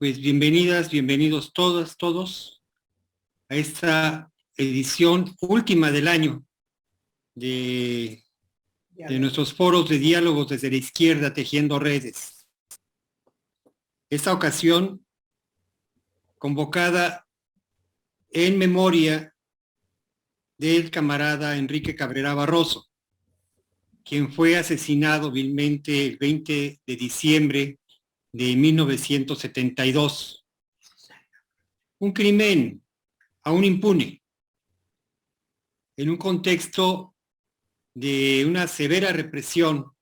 Pues bienvenidas, bienvenidos todas, todos a esta edición última del año de nuestros foros de diálogos desde la izquierda, tejiendo redes. Esta ocasión convocada en memoria del camarada Enrique Cabrera Barroso, quien fue asesinado vilmente el 20 de diciembre de 1972. Un crimen aún impune, en un contexto de una severa represión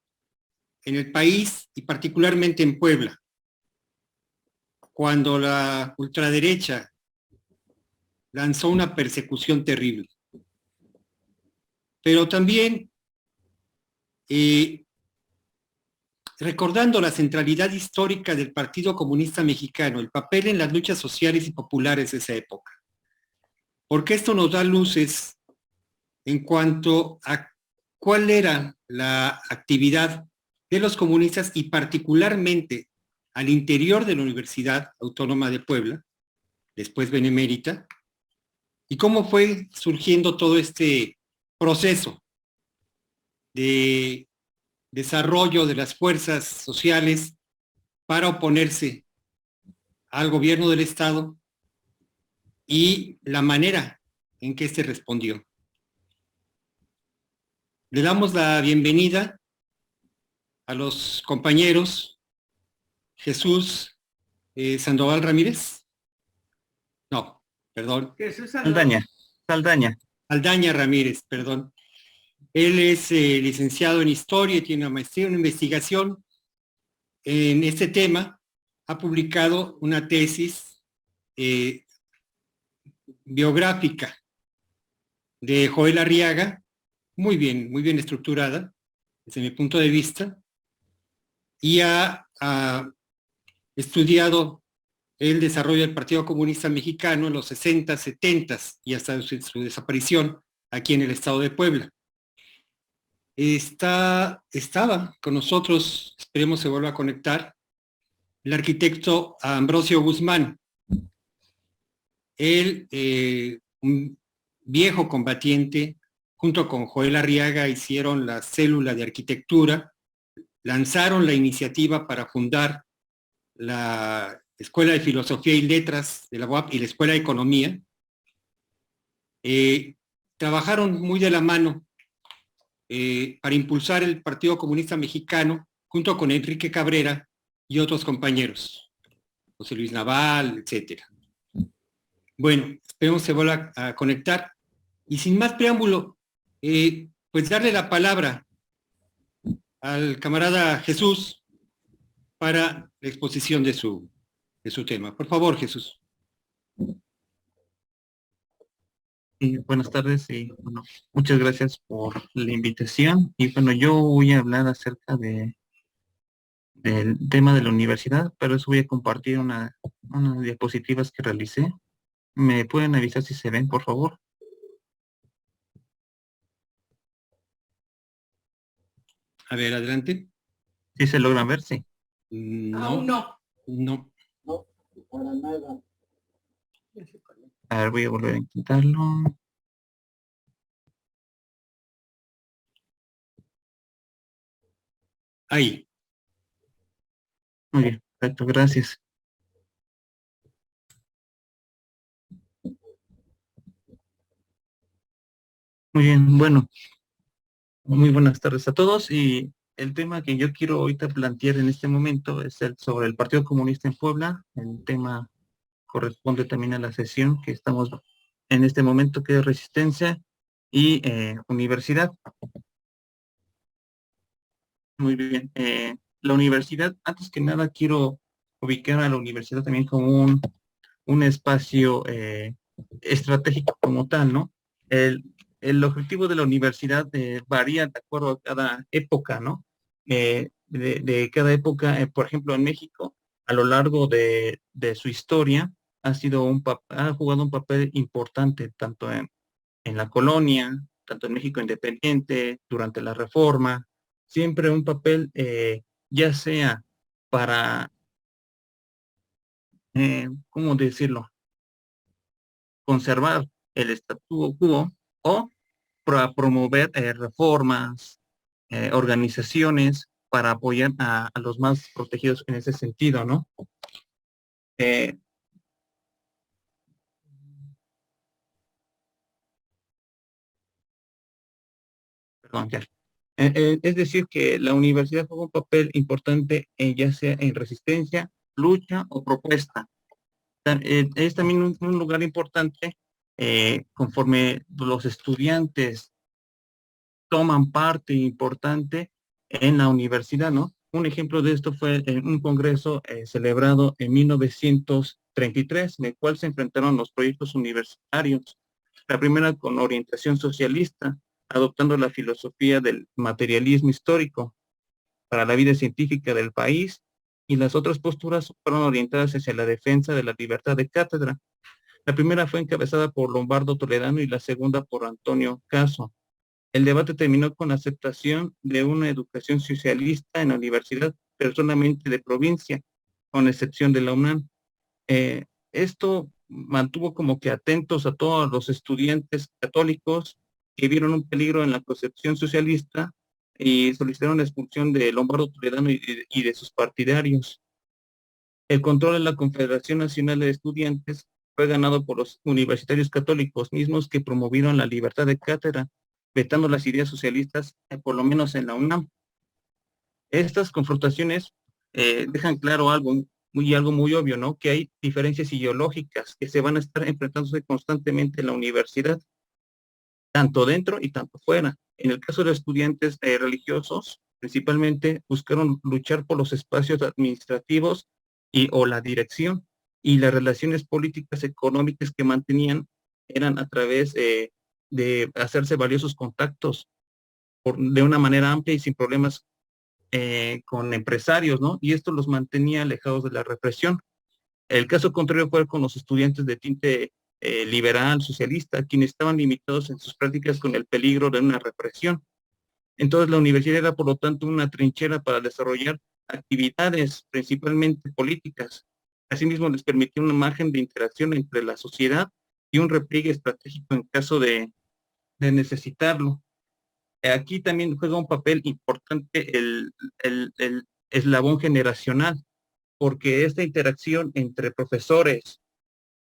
en el país y particularmente en Puebla, cuando la ultraderecha lanzó una persecución terrible. Pero también recordando la centralidad histórica del Partido Comunista Mexicano, el papel en las luchas sociales y populares de esa época. Porque esto nos da luces en cuanto a cuál era la actividad de los comunistas y particularmente al interior de la Universidad Autónoma de Puebla, después benemérita, y cómo fue surgiendo todo este proceso de desarrollo de las fuerzas sociales para oponerse al gobierno del Estado y la manera en que éste respondió. Le damos la bienvenida a los compañeros Jesús Sandoval Ramírez. No, perdón. Jesús Saldaña. Aldaña Ramírez, perdón. Él es licenciado en Historia y tiene una maestría en investigación en este tema. Ha publicado una tesis biográfica de Joel Arriaga, muy bien estructurada desde mi punto de vista, y ha estudiado el desarrollo del Partido Comunista Mexicano en los 60, 70 y hasta su desaparición aquí en el estado de Puebla. Estaba con nosotros, esperemos se vuelva a conectar, el arquitecto Ambrosio Guzmán. Él, un viejo combatiente, junto con Joel Arriaga hicieron la célula de arquitectura, lanzaron la iniciativa para fundar la Escuela de Filosofía y Letras de la UAP y la Escuela de Economía. Trabajaron muy de la mano para impulsar el Partido Comunista Mexicano junto con Enrique Cabrera y otros compañeros, José Luis Naval, etcétera. Bueno, esperemos se vuelva a conectar. Y sin más preámbulo, pues darle la palabra al camarada Jesús para la exposición de su tema. Por favor, Jesús. Buenas tardes y bueno, muchas gracias por la invitación. Y bueno, yo voy a hablar acerca del tema de la universidad, pero eso voy a compartir unas diapositivas que realicé. ¿Me pueden avisar si se ven, por favor? A ver, adelante. ¿Sí se logran ver? Sí. No. No, para nada. A ver, voy a volver a intentarlo. Ahí. Muy bien, perfecto, gracias. Muy bien, bueno, muy buenas tardes a todos y el tema que yo quiero ahorita plantear en este momento es sobre el Partido Comunista en Puebla. El tema corresponde también a la sesión que estamos en este momento, que es resistencia y universidad. Muy bien. La universidad, antes que nada quiero ubicar a la universidad también como un espacio estratégico como tal, ¿no? El objetivo de la universidad varía de acuerdo a cada época, ¿no? De cada época, por ejemplo, en México, a lo largo de su historia, ha jugado un papel importante tanto en la colonia, tanto en México independiente, durante la Reforma, siempre un papel ya sea para ¿cómo decirlo? Conservar el statu quo o promover reformas, organizaciones para apoyar a los más protegidos en ese sentido, ¿no? Eh, Perdón, ya. Es decir, que la universidad juega un papel importante ya sea en resistencia, lucha o propuesta. Es también un lugar importante conforme los estudiantes toman parte importante en la universidad, ¿no? Un ejemplo de esto fue en un congreso celebrado en 1933, en el cual se enfrentaron los proyectos universitarios. La primera con orientación socialista, adoptando la filosofía del materialismo histórico para la vida científica del país, y las otras posturas fueron orientadas hacia la defensa de la libertad de cátedra. La primera fue encabezada por Lombardo Toledano y la segunda por Antonio Caso. El debate terminó con la aceptación de una educación socialista en la universidad, pero solamente de provincia, con excepción de la UNAM. Esto mantuvo como que atentos a todos los estudiantes católicos que vieron un peligro en la concepción socialista y solicitaron la expulsión de Lombardo Toledano y de sus partidarios. El control de la Confederación Nacional de Estudiantes fue ganado por los universitarios católicos mismos que promovieron la libertad de cátedra, vetando las ideas socialistas, por lo menos en la UNAM. Estas confrontaciones dejan claro algo muy obvio, ¿no? Que hay diferencias ideológicas que se van a estar enfrentándose constantemente en la universidad, tanto dentro y tanto fuera. En el caso de estudiantes religiosos, principalmente buscaron luchar por los espacios administrativos o la dirección, y las relaciones políticas económicas que mantenían eran a través de hacerse valiosos contactos de una manera amplia y sin problemas con empresarios, ¿no? Y esto los mantenía alejados de la represión. El caso contrario fue con los estudiantes de tinte liberal, socialista, quienes estaban limitados en sus prácticas con el peligro de una represión. Entonces la universidad era, por lo tanto, una trinchera para desarrollar actividades principalmente políticas. Asimismo, les permitía una margen de interacción entre la sociedad y un repliegue estratégico en caso de necesitarlo. Aquí también juega un papel importante el eslabón generacional, porque esta interacción entre profesores,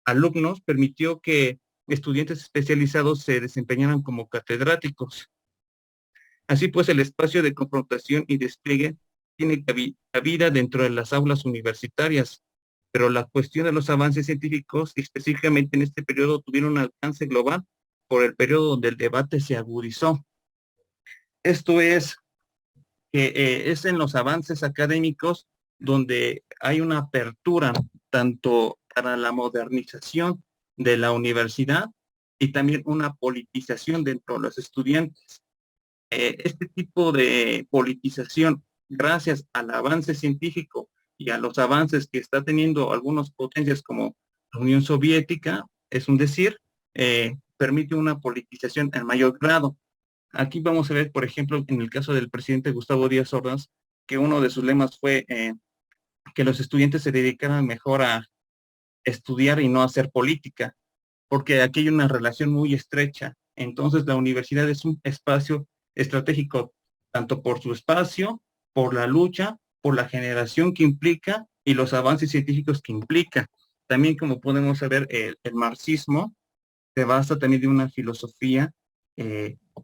alumnos, permitió que estudiantes especializados se desempeñaran como catedráticos. Así pues, el espacio de confrontación y despliegue tiene cabida dentro de las aulas universitarias, pero la cuestión de los avances científicos, específicamente en este periodo, tuvieron un alcance global por el periodo donde el debate se agudizó. Esto es en los avances académicos donde hay una apertura tanto para la modernización de la universidad y también una politización dentro de los estudiantes. Este tipo de politización, gracias al avance científico y a los avances que está teniendo algunas potencias como la Unión Soviética, es un decir, permite una politización en mayor grado. Aquí vamos a ver, por ejemplo, en el caso del presidente Gustavo Díaz Ordaz, que uno de sus lemas fue que los estudiantes se dedicaran mejor a estudiar y no a hacer política, porque aquí hay una relación muy estrecha. Entonces, la universidad es un espacio estratégico, tanto por su espacio, por la lucha, por la generación que implica y los avances científicos que implica. También, como podemos saber, el marxismo se basa también de una filosofía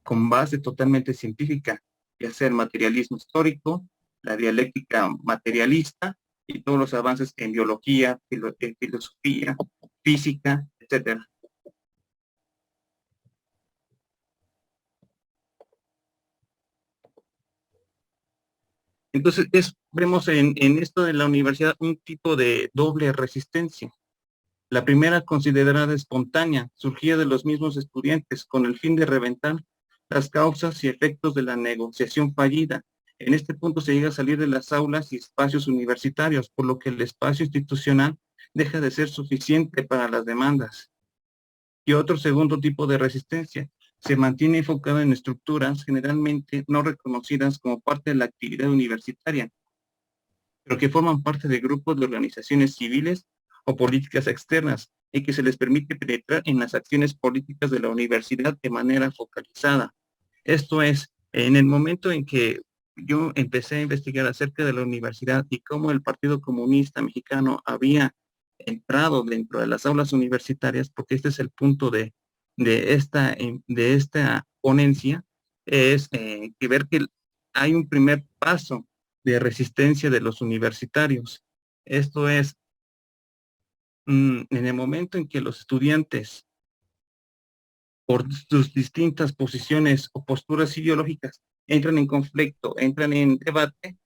con base totalmente científica, ya sea el materialismo histórico, la dialéctica materialista y todos los avances en biología, filosofía, física, etcétera. Entonces, vemos en esto de la universidad un tipo de doble resistencia. La primera, considerada espontánea, surgía de los mismos estudiantes con el fin de reventar las causas y efectos de la negociación fallida. En este punto se llega a salir de las aulas y espacios universitarios, por lo que el espacio institucional deja de ser suficiente para las demandas. Y otro segundo tipo de resistencia se mantiene enfocada en estructuras generalmente no reconocidas como parte de la actividad universitaria, pero que forman parte de grupos de organizaciones civiles o políticas externas y que se les permite penetrar en las acciones políticas de la universidad de manera focalizada. Esto es, en el momento en que yo empecé a investigar acerca de la universidad y cómo el Partido Comunista Mexicano había entrado dentro de las aulas universitarias, porque este es el punto de esta ponencia, es que ver que hay un primer paso de resistencia de los universitarios. Esto es, en el momento en que los estudiantes, por sus distintas posiciones o posturas ideológicas, entran en conflicto, entran en debate,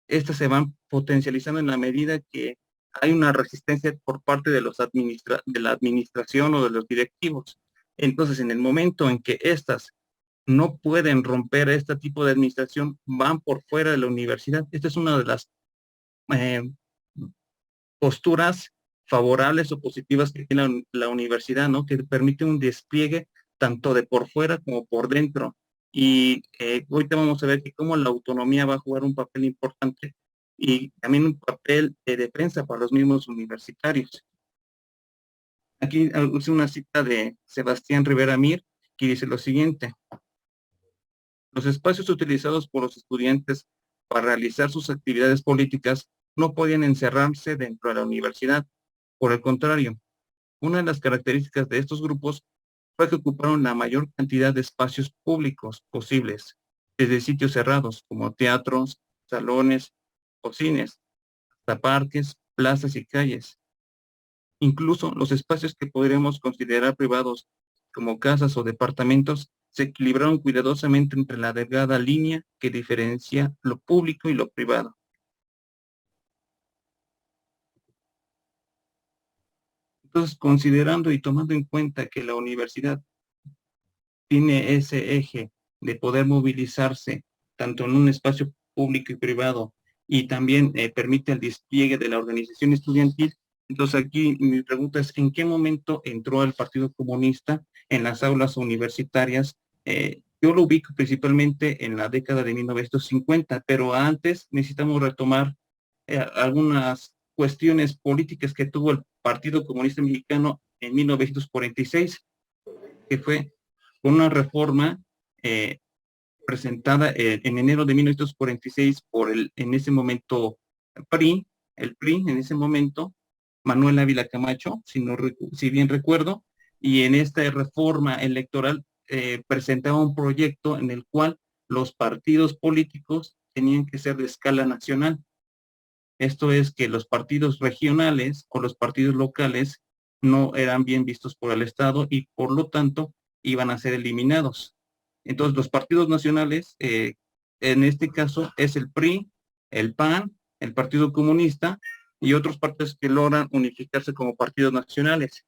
estas se van potencializando en la medida que hay una resistencia por parte de de la administración o de los directivos. Entonces, en el momento en que estas no pueden romper este tipo de administración, van por fuera de la universidad. Esta es una de las eh, posturas favorables o positivas que tiene la universidad, ¿no? Que permite un despliegue tanto de por fuera como por dentro. Y ahorita vamos a ver que cómo la autonomía va a jugar un papel importante y también un papel de defensa para los mismos universitarios. Aquí es una cita de Sebastián Rivera Mir, que dice lo siguiente: los espacios utilizados por los estudiantes para realizar sus actividades políticas no podían encerrarse dentro de la universidad. Por el contrario, una de las características de estos grupos fue que ocuparon la mayor cantidad de espacios públicos posibles, desde sitios cerrados como teatros, salones o cines, hasta parques, plazas y calles. Incluso los espacios que podríamos considerar privados, como casas o departamentos, se equilibraron cuidadosamente entre la delgada línea que diferencia lo público y lo privado. Entonces, considerando y tomando en cuenta que la universidad tiene ese eje de poder movilizarse tanto en un espacio público y privado y también permite el despliegue de la organización estudiantil. Entonces aquí mi pregunta es, ¿en qué momento entró el Partido Comunista en las aulas universitarias? Yo lo ubico principalmente en la década de 1950, pero antes necesitamos retomar algunas cuestiones políticas que tuvo el Partido Comunista Mexicano en 1946, que fue una reforma eh, presentada en enero de 1946 por en ese momento, PRI, el PRI en ese momento, Manuel Ávila Camacho, si bien recuerdo, y en esta reforma electoral presentaba un proyecto en el cual los partidos políticos tenían que ser de escala nacional. Esto es que los partidos regionales o los partidos locales no eran bien vistos por el Estado y por lo tanto iban a ser eliminados. Entonces los partidos nacionales, en este caso es el PRI, el PAN, el Partido Comunista y otros partidos que logran unificarse como partidos nacionales.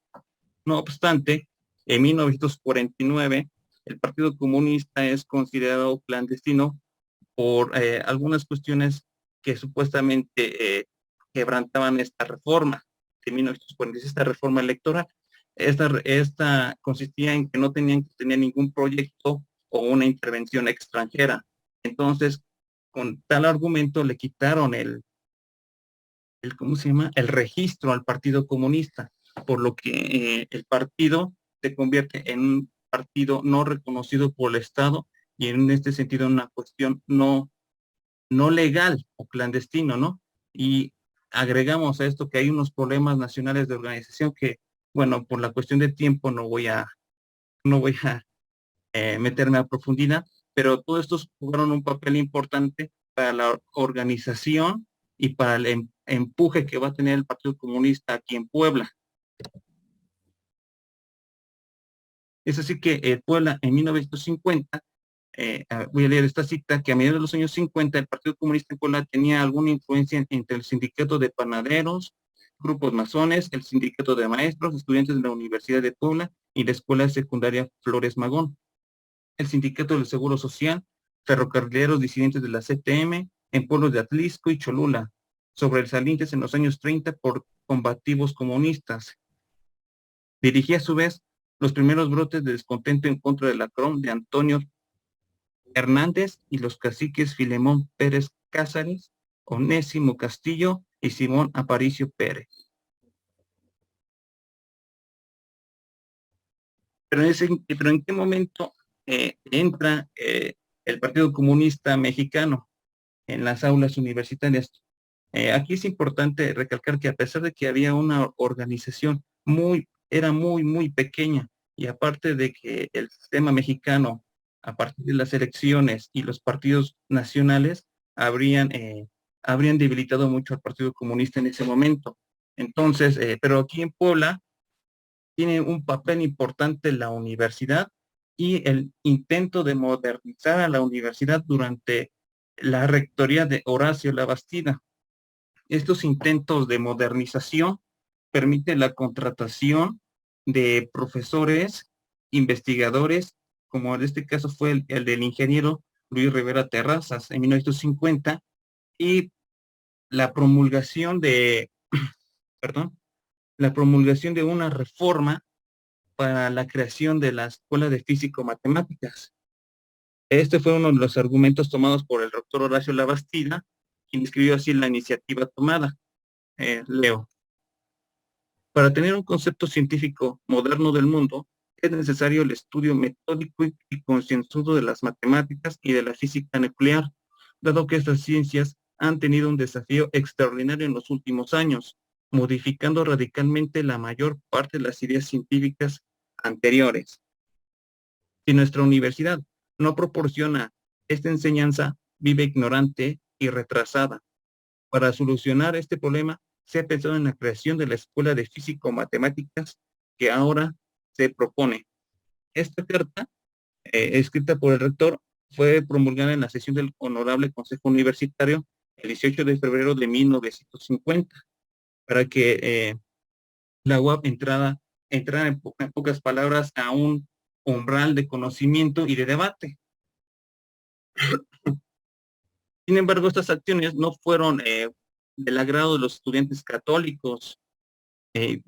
No obstante, en 1949 el Partido Comunista es considerado clandestino por algunas cuestiones que supuestamente quebrantaban esta reforma de 1946, esta reforma electoral. Esta consistía en que no tenían que tener ningún proyecto o una intervención extranjera. Entonces, con tal argumento le quitaron ¿cómo se llama? El registro al Partido Comunista, por lo que el partido se convierte en un partido no reconocido por el Estado y en este sentido una cuestión no legal o clandestino, ¿no? Y agregamos a esto que hay unos problemas nacionales de organización que, bueno, por la cuestión de tiempo no voy a meterme a profundidad, pero todos estos jugaron un papel importante para la organización y para el empuje que va a tener el Partido Comunista aquí en Puebla. Es así que Puebla en 1950, voy a leer esta cita, que a mediados de los años 50 el Partido Comunista en Puebla tenía alguna influencia entre el sindicato de panaderos, grupos masones, el sindicato de maestros, estudiantes de la Universidad de Puebla y la escuela secundaria Flores Magón, el sindicato del Seguro Social, ferrocarrileros disidentes de la CTM en pueblos de Atlisco y Cholula, sobresalientes en los años 30 por combativos comunistas. Dirigía a su vez los primeros brotes de descontento en contra de la CROM de Antonio Hernández y los caciques Filemón Pérez Cázares, Onésimo Castillo y Simón Aparicio Pérez. Pero ¿en qué momento entra el Partido Comunista Mexicano en las aulas universitarias? Aquí es importante recalcar que a pesar de que había una organización era muy pequeña, y aparte de que el sistema mexicano, a partir de las elecciones y los partidos nacionales, habrían, habrían debilitado mucho al Partido Comunista en ese momento. Entonces, pero aquí en Puebla tiene un papel importante la universidad y el intento de modernizar a la universidad durante la rectoría de Horacio Labastida. Estos intentos de modernización permiten la contratación de profesores, investigadores, como en este caso fue el del ingeniero Luis Rivera Terrazas en 1950, y la promulgación de, perdón, la promulgación de una reforma para la creación de la Escuela de Físico-Matemáticas. Este fue uno de los argumentos tomados por el doctor Horacio Labastida, quien escribió así la iniciativa tomada. Leo. Para tener un concepto científico moderno del mundo, es necesario el estudio metódico y concienzudo de las matemáticas y de la física nuclear, dado que estas ciencias han tenido un desafío extraordinario en los últimos años, modificando radicalmente la mayor parte de las ideas científicas anteriores. Si nuestra universidad no proporciona esta enseñanza, vive ignorante y retrasada. Para solucionar este problema, se ha pensado en la creación de la Escuela de Físico-Matemáticas que ahora se propone. Esta carta, escrita por el rector, fue promulgada en la sesión del Honorable Consejo Universitario el 18 de febrero de 1950, para que la UAP entrara en pocas palabras a un umbral de conocimiento y de debate. Sin embargo, estas acciones no fueron del agrado de los estudiantes católicos,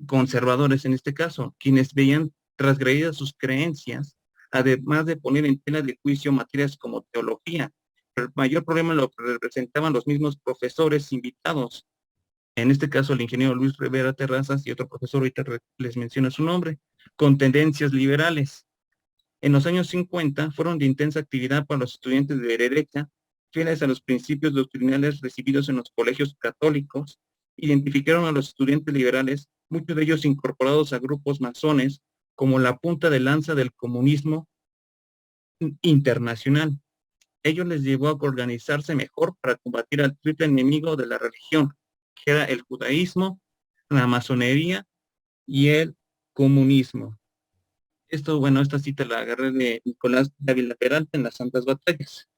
conservadores en este caso, quienes veían transgredidas sus creencias, además de poner en tela de juicio materias como teología. Pero el mayor problema lo representaban los mismos profesores invitados, en este caso el ingeniero Luis Rivera Terrazas y otro profesor, ahorita les menciono su nombre, con tendencias liberales. En los años 50 fueron de intensa actividad para los estudiantes de derecha, fieles a los principios doctrinales recibidos en los colegios católicos. Identificaron a los estudiantes liberales, muchos de ellos incorporados a grupos masones, como la punta de lanza del comunismo internacional. Ello les llevó a organizarse mejor para combatir al triple enemigo de la religión, que era el judaísmo, la masonería y el comunismo. Esta cita la agarré de Nicolás Dávila Peralta en las Santas Batallas.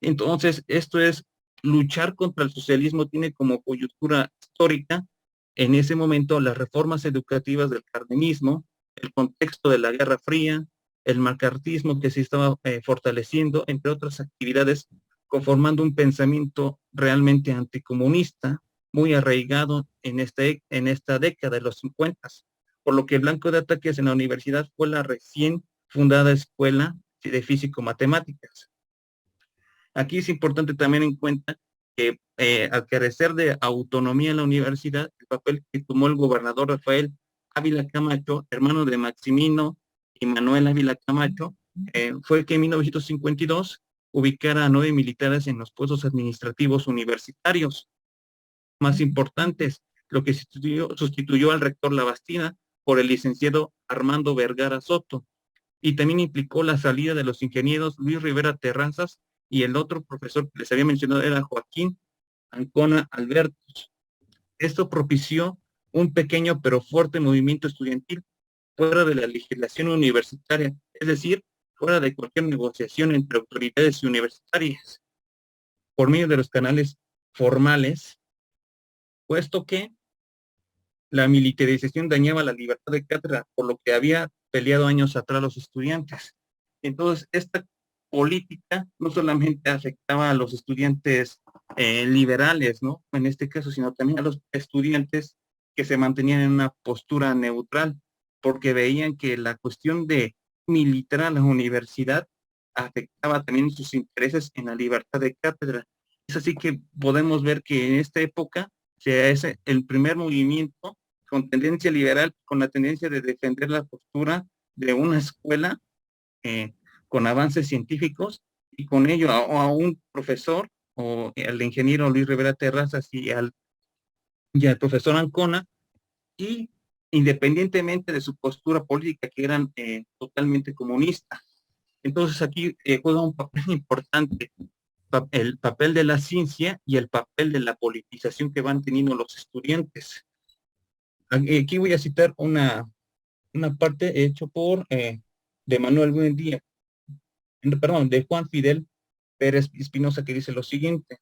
Entonces, esto es luchar contra el socialismo, tiene como coyuntura histórica en ese momento las reformas educativas del cardenismo, el contexto de la Guerra Fría, el macartismo que se estaba fortaleciendo, entre otras actividades, conformando un pensamiento realmente anticomunista, muy arraigado en esta década de los 50, por lo que el blanco de ataques en la universidad fue la recién fundada Escuela de Físico-Matemáticas. Aquí es importante también en cuenta que al carecer de autonomía en la universidad, el papel que tomó el gobernador Rafael Ávila Camacho, hermano de Maximino y Manuel Ávila Camacho, fue que en 1952 ubicara a 9 militares en los puestos administrativos universitarios más importantes, lo que sustituyó al rector Labastida por el licenciado Armando Vergara Soto, y también implicó la salida de los ingenieros Luis Rivera Terrazas y el otro profesor que les había mencionado era Joaquín Ancona Albertos. Esto propició un pequeño pero fuerte movimiento estudiantil fuera de la legislación universitaria, es decir, fuera de cualquier negociación entre autoridades universitarias, por medio de los canales formales, puesto que la militarización dañaba la libertad de cátedra, por lo que había peleado años atrás los estudiantes. Entonces, esta política no solamente afectaba a los estudiantes liberales, ¿no? En este caso, sino también a los estudiantes que se mantenían en una postura neutral, porque veían que la cuestión de militar a la universidad afectaba también sus intereses en la libertad de cátedra. Es así que podemos ver que en esta época se hace el primer movimiento con tendencia liberal, con la tendencia de defender la postura de una escuela con avances científicos, y con ello a un profesor, o al ingeniero Luis Rivera Terrazas y al profesor Ancona, y independientemente de su postura política, que eran totalmente comunistas. Entonces aquí juega un papel importante el papel de la ciencia y el papel de la politización que van teniendo los estudiantes. Aquí voy a citar una parte hecho por de Manuel Buendía, perdón, de Juan Fidel Pérez Espinosa, que dice lo siguiente: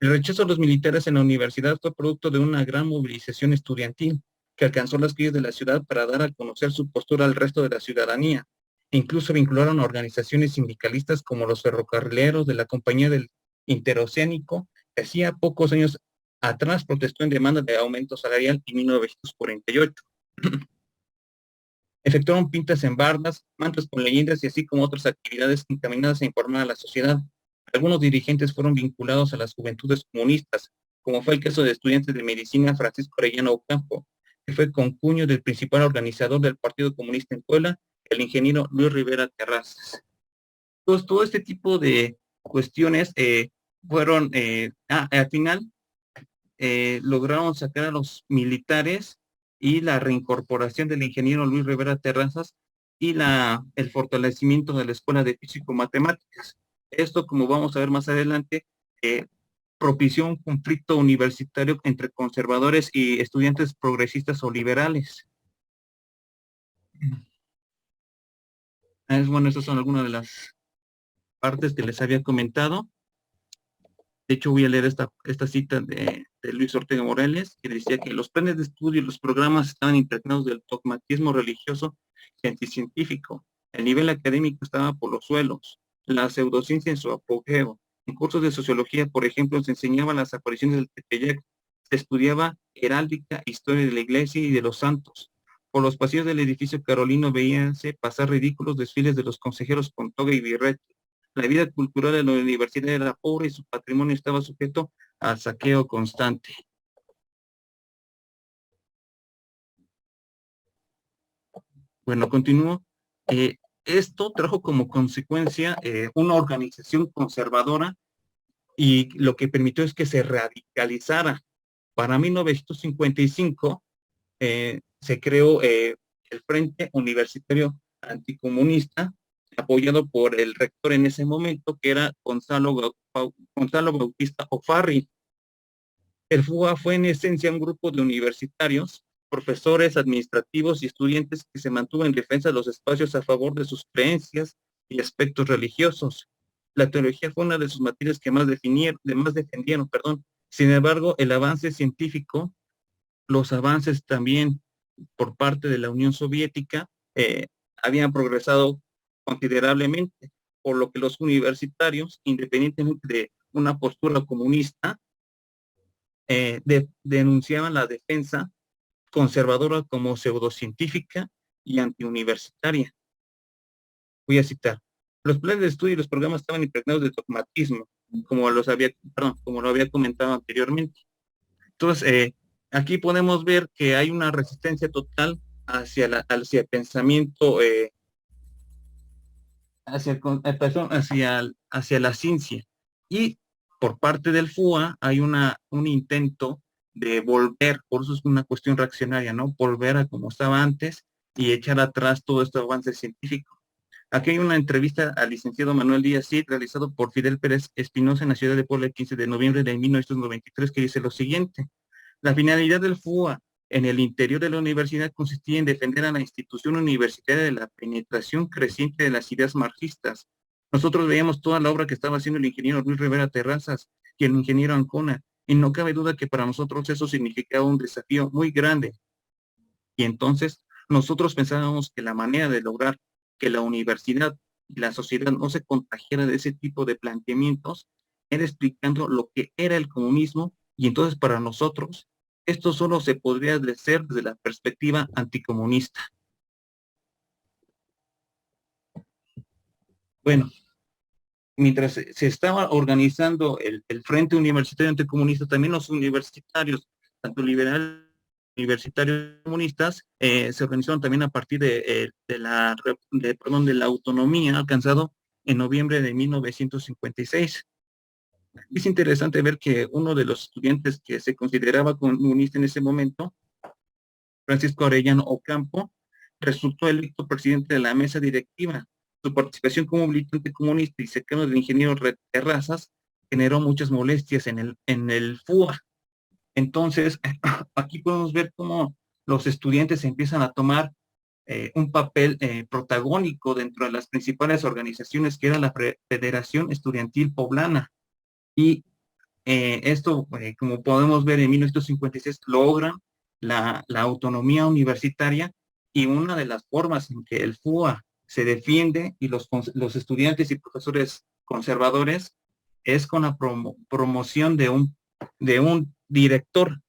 el rechazo a los militares en la universidad fue producto de una gran movilización estudiantil que alcanzó las calles de la ciudad para dar a conocer su postura al resto de la ciudadanía. Incluso vincularon a organizaciones sindicalistas como los ferrocarrileros de la Compañía del Interoceánico, que hacía pocos años atrás protestó en demanda de aumento salarial en 1948. Efectuaron pintas en bardas, mantas con leyendas y así como otras actividades encaminadas a informar a la sociedad. Algunos dirigentes fueron vinculados a las juventudes comunistas, como fue el caso de estudiantes de medicina Francisco Arellano Ocampo, que fue concuño del principal organizador del Partido Comunista en Puebla, el ingeniero Luis Rivera Terrazas. Entonces, todo este tipo de cuestiones fueron, al final, lograron sacar a los militares y la reincorporación del ingeniero Luis Rivera Terrazas y el fortalecimiento de la Escuela de Físico-Matemáticas. Esto, como vamos a ver más adelante, propició un conflicto universitario entre conservadores y estudiantes progresistas o liberales. Bueno, esas son algunas de las partes que les había comentado. De hecho, voy a leer esta cita de Luis Ortega Morales, que decía que los planes de estudio y los programas estaban impregnados del dogmatismo religioso y anticientífico. El nivel académico estaba por los suelos, la pseudociencia en su apogeo. En cursos de sociología, por ejemplo, se enseñaban las apariciones del Tepeyac, se estudiaba heráldica, historia de la iglesia y de los santos. Por los pasillos del edificio carolino veíanse pasar ridículos desfiles de los consejeros con toga y birrete. La vida cultural de la universidad era pobre y su patrimonio estaba sujeto al saqueo constante. Bueno, continúo. Esto trajo como consecuencia una organización conservadora, y lo que permitió es que se radicalizara. Para 1955 se creó el Frente Universitario Anticomunista, apoyado por el rector en ese momento, que era Gonzalo Bautista O'Farrill. El FUA fue en esencia un grupo de universitarios, profesores, administrativos y estudiantes que se mantuvo en defensa de los espacios a favor de sus creencias y aspectos religiosos. La teología fue una de sus materias que más defendieron. Sin embargo, el avance científico, los avances también por parte de la Unión Soviética, habían progresado considerablemente, por lo que los universitarios, independientemente de una postura comunista, denunciaban la defensa conservadora como pseudocientífica y antiuniversitaria. Voy a citar: los planes de estudio y los programas estaban impregnados de dogmatismo, como lo había comentado anteriormente. Entonces, aquí podemos ver que hay una resistencia total hacia el pensamiento, hacia la ciencia. Y por parte del FUA hay un intento de volver, por eso es una cuestión reaccionaria, ¿no? Volver a como estaba antes y echar atrás todo este avance científico. Aquí hay una entrevista al licenciado Manuel Díaz Cid, realizado por Fidel Pérez Espinosa en la ciudad de Puebla el 15 de noviembre de 1993, que dice lo siguiente: la finalidad del FUA en el interior de la universidad consistía en defender a la institución universitaria de la penetración creciente de las ideas marxistas. Nosotros veíamos toda la obra que estaba haciendo el ingeniero Luis Rivera Terrazas y el ingeniero Ancona, y no cabe duda que para nosotros eso significaba un desafío muy grande. Y entonces nosotros pensábamos que la manera de lograr que la universidad y la sociedad no se contagiara de ese tipo de planteamientos era explicando lo que era el comunismo, y entonces para nosotros esto solo se podría hacer desde la perspectiva anticomunista. Bueno, mientras se estaba organizando el Frente Universitario Anticomunista, también los universitarios, tanto liberales universitarios comunistas se organizaron también a partir de la autonomía alcanzado en noviembre de 1956. Es interesante ver que uno de los estudiantes que se consideraba comunista en ese momento, Francisco Arellano Ocampo, resultó electo presidente de la mesa directiva. Su participación como militante comunista y cercano del ingeniero Terrazas generó muchas molestias en el FUA. Entonces, aquí podemos ver cómo los estudiantes empiezan a tomar un papel protagónico dentro de las principales organizaciones que era la Federación Estudiantil Poblana. Y esto, como podemos ver, en 1956 logran la autonomía universitaria, y una de las formas en que el FUA se defiende y los estudiantes y profesores conservadores es con la promoción de un director.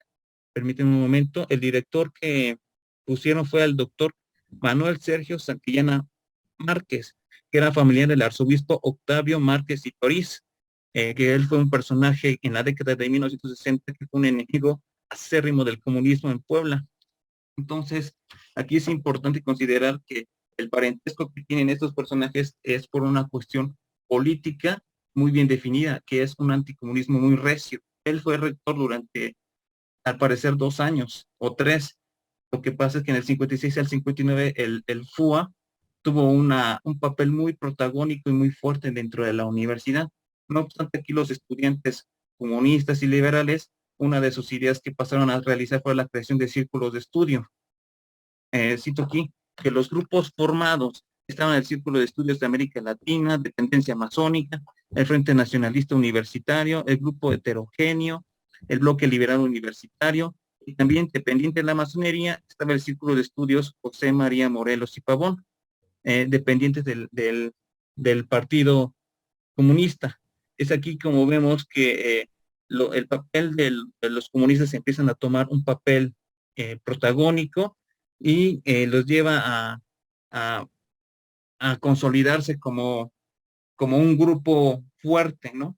Permíteme un momento. El director que pusieron fue el doctor Manuel Sergio Santillana Márquez, que era familiar del arzobispo Octavio Márquez y Toriz, que él fue un personaje en la década de 1960 que fue un enemigo acérrimo del comunismo en Puebla. Entonces, aquí es importante considerar que el parentesco que tienen estos personajes es por una cuestión política muy bien definida, que es un anticomunismo muy recio. Él fue rector durante, al parecer, 2 años o 3. Lo que pasa es que en el 56 al 59 el FUA tuvo un papel muy protagónico y muy fuerte dentro de la universidad. No obstante, aquí los estudiantes comunistas y liberales, una de sus ideas que pasaron a realizar fue la creación de círculos de estudio. Cito aquí que los grupos formados estaban en el Círculo de Estudios de América Latina, de tendencia masónica, el Frente Nacionalista Universitario, el Grupo Heterogéneo, el Bloque Liberal Universitario, y también, dependiente de la masonería, estaba el Círculo de Estudios José María Morelos y Pavón, dependientes del Partido Comunista. Es aquí como vemos que el papel de los comunistas empiezan a tomar un papel protagónico, y los lleva a, a consolidarse como un grupo fuerte, ¿no?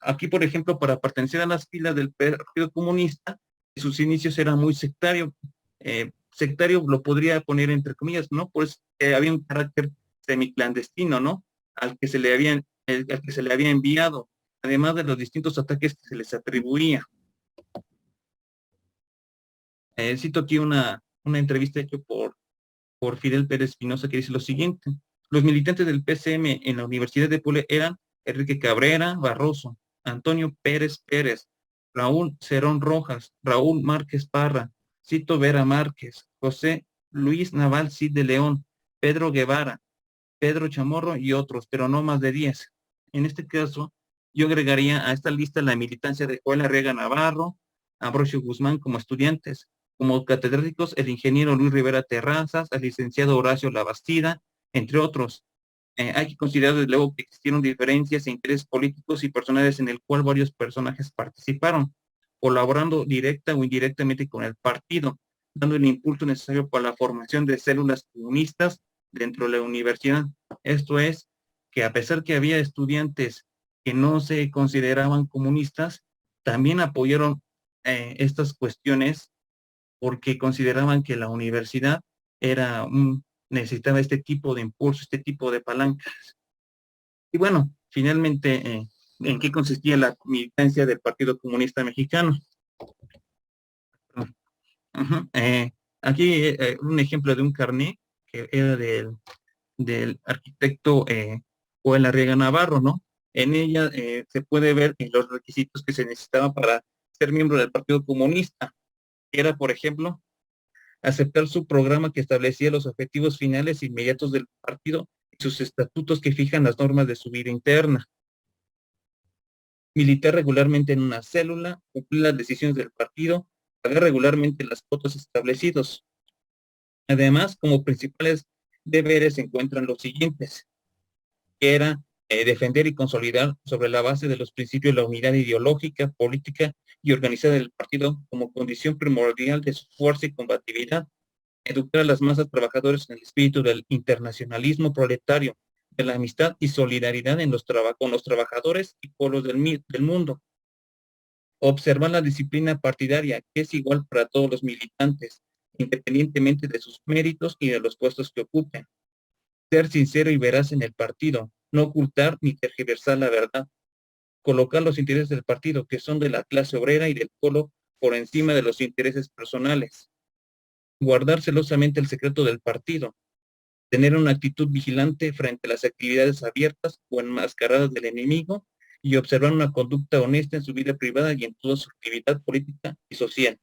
Aquí, por ejemplo, para pertenecer a las filas del Partido Comunista, sus inicios eran muy sectario. Sectario lo podría poner entre comillas, ¿no? Pues había un carácter semiclandestino, ¿no? Al que se le había enviado, además de los distintos ataques que se les atribuía. Cito aquí una entrevista hecha por Fidel Pérez Espinosa, que dice lo siguiente: los militantes del PCM en la Universidad de Puebla eran Enrique Cabrera Barroso, Antonio Pérez Pérez, Raúl Cerón Rojas, Raúl Márquez Parra, Cito Vera Márquez, José Luis Naval Cid de León, Pedro Guevara, Pedro Chamorro y otros, pero no más de 10. En este caso, yo agregaría a esta lista la militancia de Joel Arriaga Navarro, Ambrosio Guzmán como estudiantes, como catedráticos el ingeniero Luis Rivera Terrazas, el licenciado Horacio Labastida, entre otros. Hay que considerar desde luego que existieron diferencias e intereses políticos y personales en el cual varios personajes participaron, colaborando directa o indirectamente con el partido, dando el impulso necesario para la formación de células comunistas dentro de la universidad. Esto es, que a pesar que había estudiantes que no se consideraban comunistas, también apoyaron estas cuestiones porque consideraban que la universidad necesitaba este tipo de impulso, este tipo de palancas. Y bueno, finalmente, ¿en qué consistía la militancia del Partido Comunista Mexicano? Aquí un ejemplo de un carné que era del arquitecto Joel Arriaga Navarro, ¿no? En ella se puede ver los requisitos que se necesitaban para ser miembro del Partido Comunista. Era, por ejemplo, aceptar su programa que establecía los objetivos finales e inmediatos del partido y sus estatutos que fijan las normas de su vida interna. Militar regularmente en una célula, cumplir las decisiones del partido, pagar regularmente las cuotas establecidos. Además, como principales deberes se encuentran los siguientes, que era defender y consolidar sobre la base de los principios la unidad ideológica, política y organizada del partido como condición primordial de su fuerza y combatividad, educar a las masas trabajadoras en el espíritu del internacionalismo proletario, de la amistad y solidaridad con los trabajadores y pueblos del mundo. Observar la disciplina partidaria, que es igual para todos los militantes, independientemente de sus méritos y de los puestos que ocupen. Ser sincero y veraz en el partido, no ocultar ni tergiversar la verdad. Colocar los intereses del partido, que son de la clase obrera y del pueblo, por encima de los intereses personales. Guardar celosamente el secreto del partido. Tener una actitud vigilante frente a las actividades abiertas o enmascaradas del enemigo y observar una conducta honesta en su vida privada y en toda su actividad política y social.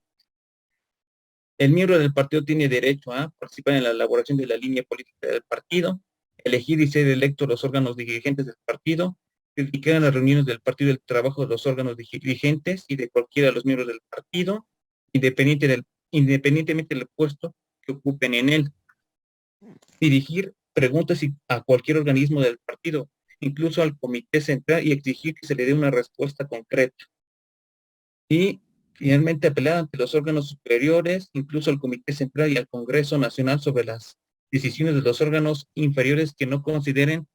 El miembro del partido tiene derecho a participar en la elaboración de la línea política del partido, elegir y ser electo los órganos dirigentes del partido, criticar en las reuniones del partido el trabajo de los órganos dirigentes y de cualquiera de los miembros del partido, independientemente del puesto que ocupen en él. Dirigir preguntas a cualquier organismo del partido, incluso al comité central, y exigir que se le dé una respuesta concreta. Y finalmente apelar ante los órganos superiores, incluso al comité central y al Congreso Nacional, sobre las decisiones de los órganos inferiores que no consideren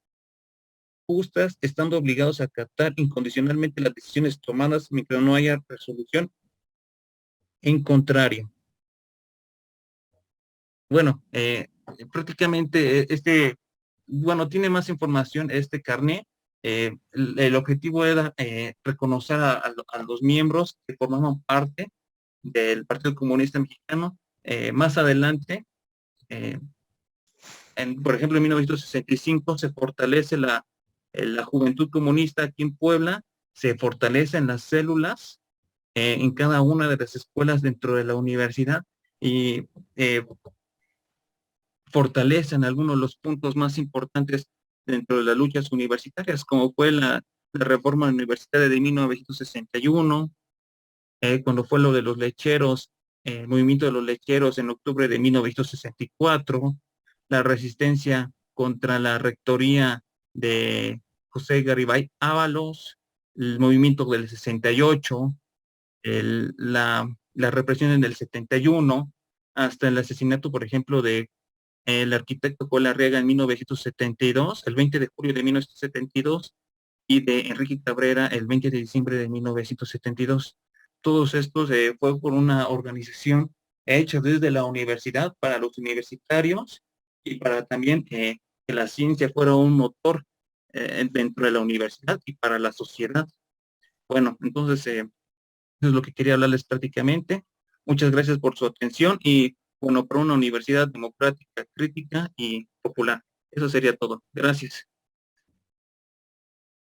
justas, estando obligados a acatar incondicionalmente las decisiones tomadas mientras no haya resolución en contrario. Bueno, prácticamente tiene más información este carnet. El objetivo era reconocer a los miembros que formaban parte del Partido Comunista Mexicano. Más adelante, por ejemplo, en 1965 se fortalece la Juventud Comunista aquí en Puebla, se fortalecen las células en cada una de las escuelas dentro de la universidad y fortalecen algunos de los puntos más importantes dentro de las luchas universitarias, como fue la reforma universitaria de 1961, cuando fue lo de los lecheros, el movimiento de los lecheros en octubre de 1964, la resistencia contra la rectoría de José Garibay Ábalos, el movimiento del 68, la represión en el 71, hasta el asesinato, por ejemplo, de el arquitecto Colarriaga en 1972, el 20 de julio de 1972, y de Enrique Cabrera el 20 de diciembre de 1972. Todos estos fue por una organización hecha desde la universidad para los universitarios y para también que la ciencia fuera un motor dentro de la universidad y para la sociedad. Bueno, entonces eso es lo que quería hablarles prácticamente. Muchas gracias por su atención y bueno, para una universidad democrática, crítica y popular. Eso sería todo. Gracias.